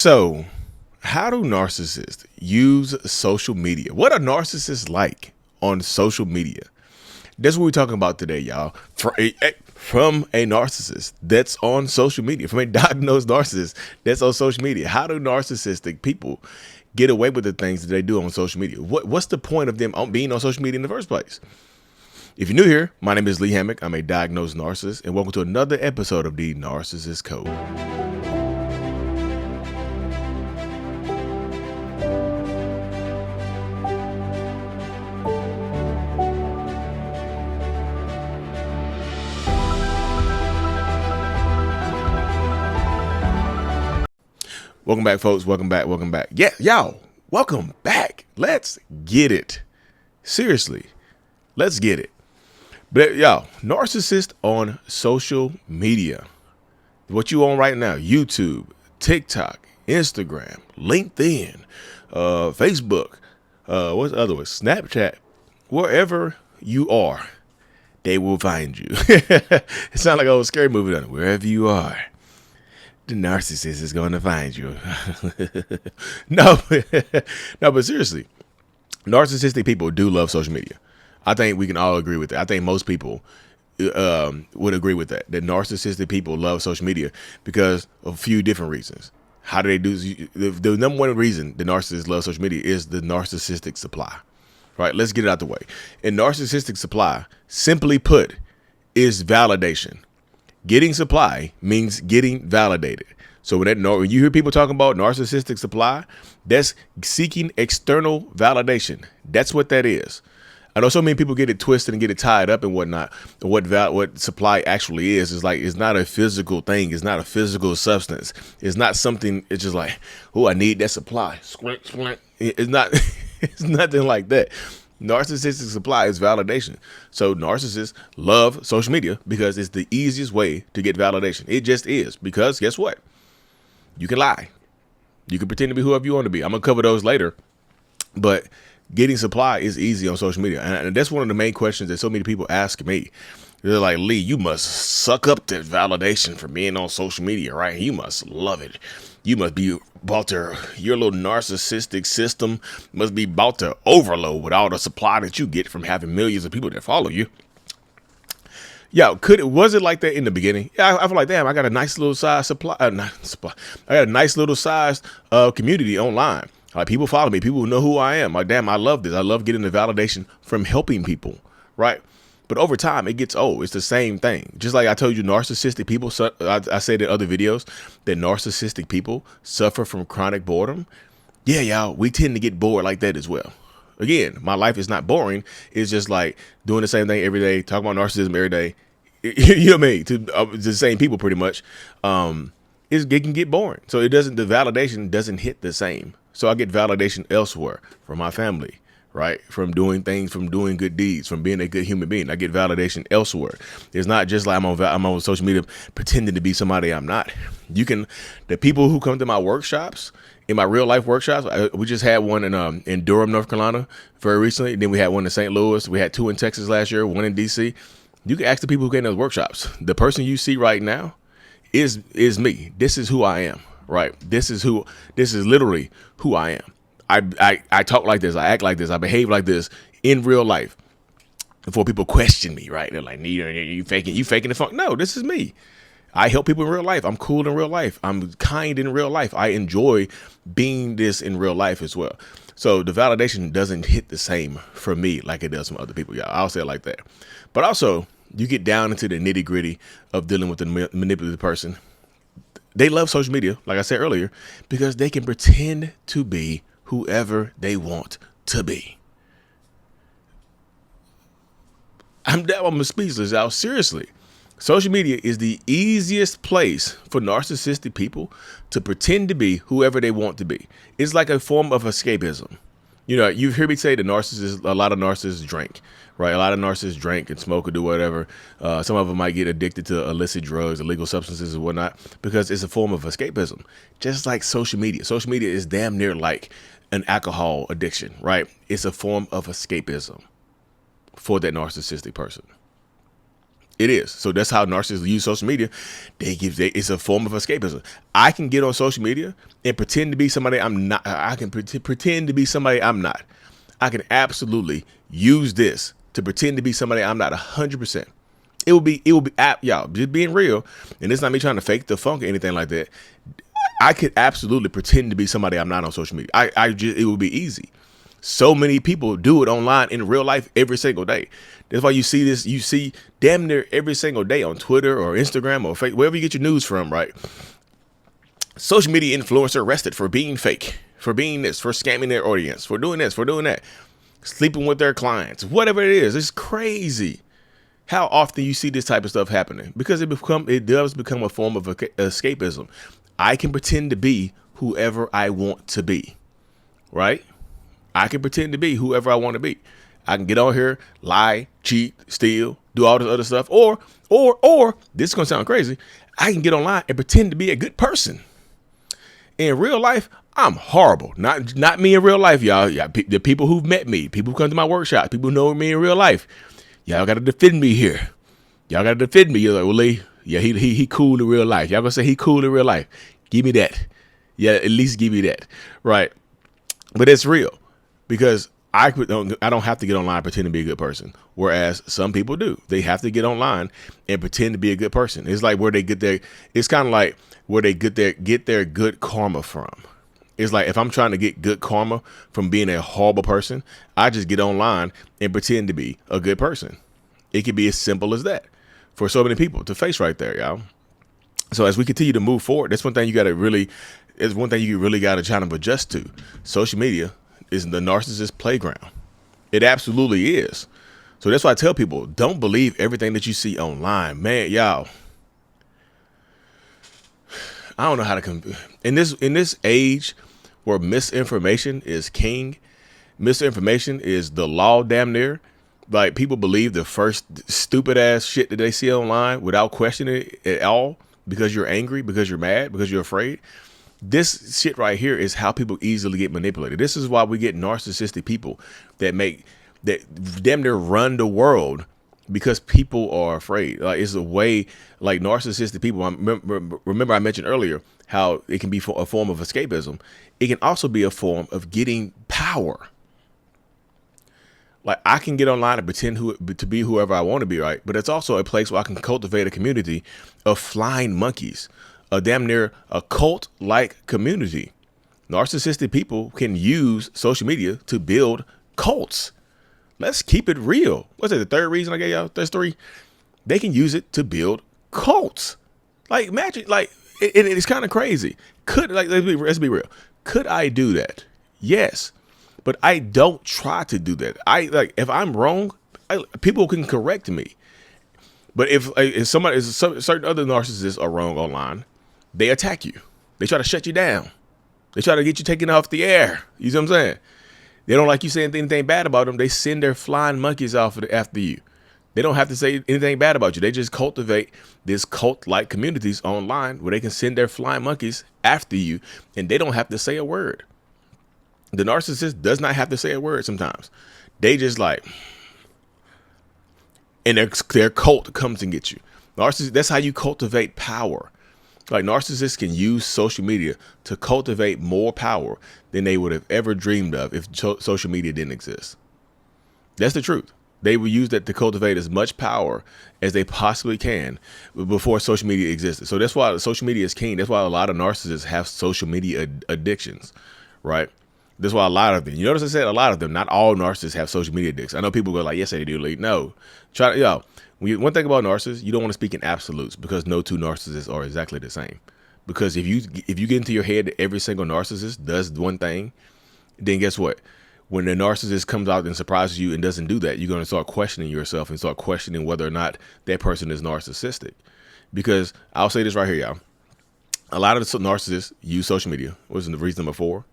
So, how do narcissists use social media? What are narcissists like on social media? That's what we're talking about today, y'all. From a narcissist that's on social media, from a diagnosed narcissist that's on social media. How do narcissistic people get away with the things that they do on social media? What's the point of them being on social media in the first place? If you're new here, my name is Lee Hammock. I'm a diagnosed narcissist, and welcome to another episode of the Narcissist Code. Welcome back, folks. Welcome back. Yeah, y'all, welcome back. Let's get it. Seriously, let's get it. But y'all, narcissist on social media. What you on right now? YouTube, TikTok, Instagram, LinkedIn, Facebook, what's the other one? Snapchat. Wherever you are, they will find you. It sounds like a old scary movie, doesn't it? Wherever you are, the narcissist is going to find you. No, no, but seriously, narcissistic people do love social media. I think we can all agree with that. I think most people would agree with that. That narcissistic people love social media because of a few different reasons. How do they do? The number one reason the narcissists love social media is the narcissistic supply. Right? Let's get it out the way. And narcissistic supply, simply put, is validation. Getting supply means getting validated. So when you hear people talking about narcissistic supply, that's seeking external validation. That's what that is. I know so many people get it twisted and get it tied up and whatnot. What supply actually is like, it's not a physical thing. It's not a physical substance. It's not something. It's just like, oh, I need that supply. It's not. It's nothing like that. Narcissistic supply is validation. So narcissists love social media because it's the easiest way to get validation. It just is, because guess what? You can lie. You can pretend to be whoever you want to be. I'm going to cover those later. But getting supply is easy on social media. And that's one of the main questions that so many people ask me. They're like, Lee, you must suck up that validation for being on social media, right? You must love it. You must be about to, your little narcissistic system must be about to overload with all the supply that you get from having millions of people that follow you. Yeah, was it like that in the beginning? Yeah, I feel like, damn, I got a nice little size supply. I got a nice little size community online. Like, people follow me. People know who I am. Like, damn, I love this. I love getting the validation from helping people, right? But over time, it gets old. It's the same thing. Just like I told you, narcissistic people, I said in other videos that narcissistic people suffer from chronic boredom. Yeah, y'all, we tend to get bored like that as well. Again, my life is not boring. It's just like doing the same thing every day, talking about narcissism every day. You know what I mean? To the same people pretty much. It can get boring. So the validation doesn't hit the same. So I get validation elsewhere from my family, right? From doing things, from doing good deeds, from being a good human being. I get validation elsewhere. It's not just like I'm on social media pretending to be somebody I'm not. The people who come to my workshops, in my real life workshops, we just had one in Durham, North Carolina very recently. Then we had one in St. Louis. We had two in Texas last year, one in DC. You can ask the people who came to those workshops. The person you see right now is me. This is who I am, right? This is literally who I am. I talk like this. I act like this. I behave like this in real life. Before people question me, right? They're like, you faking the funk. No, this is me. I help people in real life. I'm cool in real life. I'm kind in real life. I enjoy being this in real life as well. So the validation doesn't hit the same for me like it does from other people. Yeah, I'll say it like that. But also, you get down into the nitty gritty of dealing with the manipulative person. They love social media, like I said earlier, because they can pretend to be whoever they want to be. I'm speechless, y'all. Seriously. Social media is the easiest place for narcissistic people to pretend to be whoever they want to be. It's like a form of escapism. You know, you've heard me say a lot of narcissists drink, right? A lot of narcissists drink and smoke or do whatever. Some of them might get addicted to illicit drugs, illegal substances and whatnot, because it's a form of escapism. Just like social media. Social media is damn near like an alcohol addiction, right? It's a form of escapism for that narcissistic person. It is. So that's how narcissists use social media. It's a form of escapism. I can get on social media and pretend to be somebody I'm not. I can pretend to be somebody I'm not. I can absolutely use this to pretend to be somebody I'm not 100%. It will be, y'all, just being real. And it's not me trying to fake the funk or anything like that. I could absolutely pretend to be somebody I'm not on social media. It would be easy. So many people do it online in real life every single day. That's why you see this. You see damn near every single day on Twitter or Instagram or fake, wherever you get your news from, right? Social media influencer arrested for being fake, for being this, for scamming their audience, for doing this, for doing that, sleeping with their clients, whatever it is. It's crazy how often you see this type of stuff happening, because it does become a form of escapism. I can pretend to be whoever I want to be, right? I can pretend to be whoever I want to be. I can get on here, lie, cheat, steal, do all this other stuff. Or this is going to sound crazy. I can get online and pretend to be a good person. In real life, I'm horrible. Not me in real life, y'all. The people who've met me, people who come to my workshop, people who know me in real life, y'all got to defend me here. Y'all got to defend me. You're like, well, Lee, yeah, he cool in real life. Y'all gonna say he cool in real life. Give me that. Yeah, at least give me that. Right. But it's real, because I don't have to get online and pretend to be a good person. Whereas some people do. They have to get online and pretend to be a good person. It's like where they get their, it's kind of like where they get their good karma from. It's like if I'm trying to get good karma from being a horrible person, I just get online and pretend to be a good person. It can be as simple as that for so many people to face right there, y'all. So as we continue to move forward, that's one thing you really got to try to adjust to. Social media is the narcissist playground. It absolutely is. So that's why I tell people, don't believe everything that you see online, man. Y'all, I don't know how to in this age where misinformation is king. Misinformation is the law, damn near. Like, people believe the first stupid ass shit that they see online without questioning it at all, because you're angry, because you're mad, because you're afraid. This shit right here is how people easily get manipulated. This is why we get narcissistic people that damn near run the world, because people are afraid. Like, it's a way, like, narcissistic people. Remember I mentioned earlier how it can be a form of escapism. It can also be a form of getting power. Like, I can get online and pretend to be whoever I want to be, right? But it's also a place where I can cultivate a community of flying monkeys, a damn near a cult-like community. Narcissistic people can use social media to build cults. Let's keep it real. What's it, the third reason I gave y'all? There's three. They can use it to build cults. Like, imagine, like, it's kind of crazy. Let's be real. Could I do that? Yes. But I don't try to do that. If I'm wrong, people can correct me. But if certain other narcissists are wrong online, they attack you. They try to shut you down. They try to get you taken off the air. You see what I'm saying? They don't like you saying anything bad about them. They send their flying monkeys after you. They don't have to say anything bad about you. They just cultivate this cult-like communities online where they can send their flying monkeys after you, and they don't have to say a word. The narcissist does not have to say a word sometimes. They just like, and their cult comes and gets you. Narcissist, that's how you cultivate power. Like, narcissists can use social media to cultivate more power than they would have ever dreamed of if social media didn't exist. That's the truth. They will use that to cultivate as much power as they possibly can before social media existed. So that's why social media is king. That's why a lot of narcissists have social media addictions, right? That's why a lot of them, you notice I said a lot of them, not all narcissists have social media addicts. I know people go like, yes, they do. Like, no, one thing about narcissists, you don't want to speak in absolutes, because no two narcissists are exactly the same. Because if you get into your head that every single narcissist does one thing, then guess what? When the narcissist comes out and surprises you and doesn't do that, you're going to start questioning yourself and start questioning whether or not that person is narcissistic. Because I'll say this right here, y'all. A lot of the narcissists use social media. What's the reason number 4?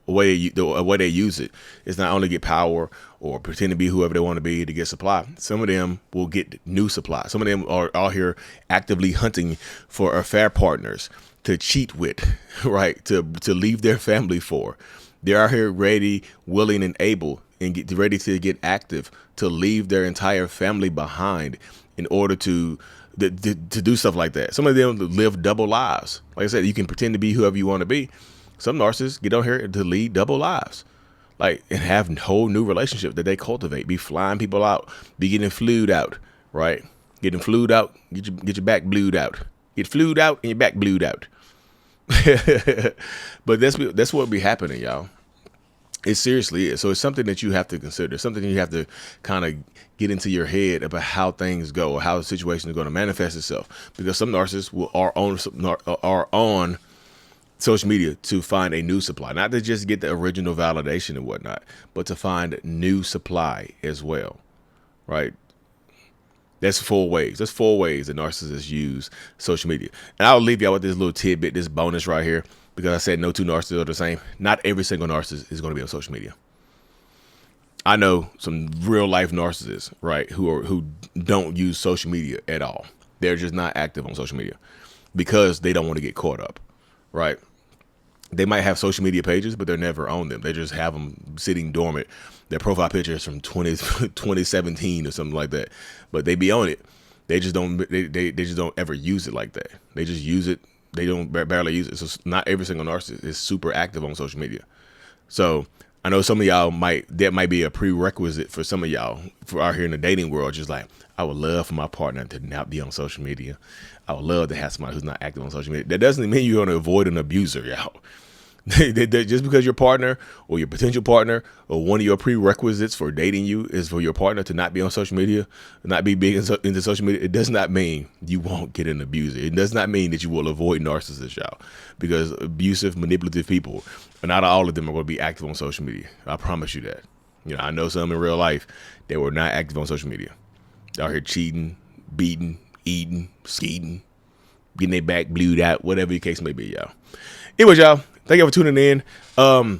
The way they use it is not only get power or pretend to be whoever they want to be to get supply. Some of them will get new supply. Some of them are out here actively hunting for affair partners to cheat with, right? To leave their family for. They're out here ready, willing, and able, and ready to get active to leave their entire family behind in order to do stuff like that. Some of them live double lives. Like I said, you can pretend to be whoever you want to be. Some narcissists get on here to lead double lives, like, and have whole new relationships that they cultivate. Be flying people out, be getting flued out, right? Getting flued out, get your back blued out. Get flued out and your back blued out. But that's what be happening, y'all. It seriously is. So it's something that you have to consider. It's something you have to kind of get into your head about how things go, or how the situation is going to manifest itself. Because some narcissists are on social media to find a new supply, not to just get the original validation and whatnot, but to find new supply as well, right? That's 4 ways. That's 4 ways that narcissists use social media. And I'll leave y'all with this little tidbit, this bonus right here, because I said no two narcissists are the same. Not every single narcissist is going to be on social media. I know some real life narcissists, right, who don't use social media at all. They're just not active on social media because they don't want to get caught up, right? They might have social media pages, but they're never on them. They just have them sitting dormant. Their profile picture is from 2017 or something like that, but they be on it. They just don't. They just don't ever use it like that. They just use it. They don't barely use it. So not every single narcissist is super active on social media. So I know some of y'all that might be a prerequisite for some of y'all for out here in the dating world. Just like, I would love for my partner to not be on social media. I would love to have somebody who's not active on social media. That doesn't mean you're going to avoid an abuser, y'all. Just because your partner or your potential partner or one of your prerequisites for dating you is for your partner to not be on social media, not be big into social media, it does not mean you won't get an abuser. It does not mean that you will avoid narcissists, y'all, because abusive, manipulative people, not all of them are going to be active on social media. I promise you that. I know some in real life that were not active on social media. Out here cheating, beating, eating, skeeting, getting their back blued out, whatever the case may be, y'all. Anyways, y'all, thank you for tuning in. I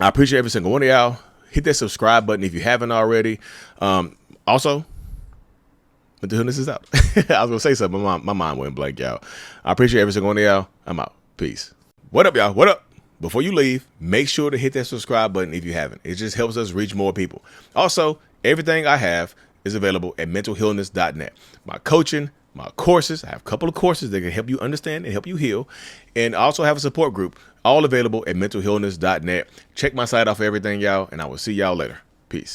appreciate every single one of y'all. Hit that subscribe button if you haven't already. Also, mental illness is out. I was going to say something, but my mind went blank, y'all. I appreciate every single one of y'all. I'm out. Peace. What up, y'all? What up? Before you leave, make sure to hit that subscribe button if you haven't. It just helps us reach more people. Also, everything I have is available at mentalhealness.net. My coaching, my courses. I have a couple of courses that can help you understand and help you heal. And I also have a support group, all available at mentalhealness.net. Check my site out for everything, y'all, and I will see y'all later.